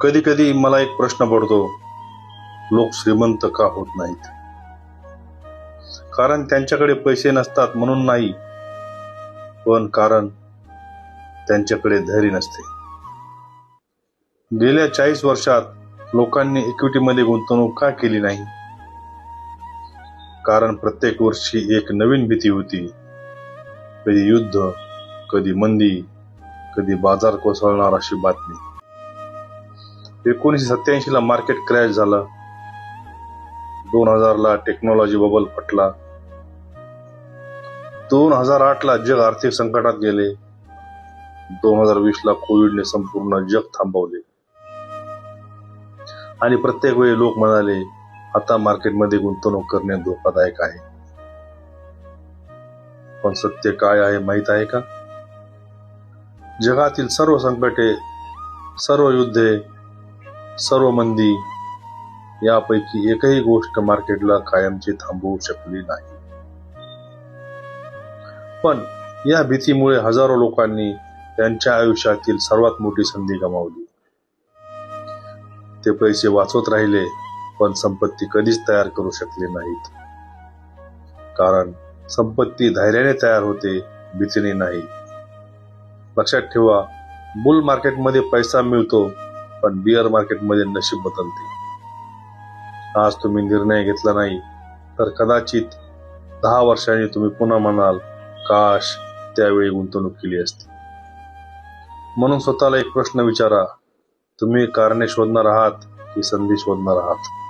कधी कधी मला एक प्रश्न पडतो, लोक श्रीमंत का होत नाहीत? कारण त्यांच्याकडे पैसे नसतात म्हणून नाही, पण कारण त्यांच्याकडे धैर्य नसते. गेल्या 40 वर्षात लोकांनी इक्विटीमध्ये गुंतवणूक का केली नाही? कारण प्रत्येक वर्षी एक नवीन भीती होती. कधी युद्ध, कधी मंदी, कधी बाजार कोसळणार अशी बातमी. 1987 ला मार्केट क्रॅश झालं. 2000 ला टेक्नॉलॉजी बबल फटला. 2008 ला जग आर्थिक संकटात गेले. 2020 ला कोविडने संपूर्ण जग थांबवले. आणि प्रत्येक वेळी लोक म्हणाले, आता मार्केटमध्ये गुंतवणूक करणे धोकादायक आहे. पण सत्य काय आहे माहित आहे का? जगातील सर्व संकटे, सर्व युद्धे, सर्व मंदी यापैकी एकही गोष्ट मार्केटला कायमची थांबवू शकली नाही. पण या भीतीमुळे हजारो लोकांनी त्यांच्या आयुष्यातील सर्वात मोठी संधी गमावली. ते पैसे वाचवत राहिले, पण संपत्ती कधीच तयार करू शकले नाहीत. कारण संपत्ती धैर्याने तयार होते, भीतीने नाही. लक्षात ठेवा, बुल मार्केटमध्ये पैसा मिळतो, पण बिअर मार्केटमध्ये नशीब बदलते. आज तुम्ही निर्णय घेतला नाही तर कदाचित 10 वर्षांनी तुम्ही पुन्हा म्हणाल, काश त्यावेळी गुंतवणूक केली असती. म्हणून स्वतःला एक प्रश्न विचारा, तुम्ही कारणे शोधणार आहात की संधी शोधणार आहात?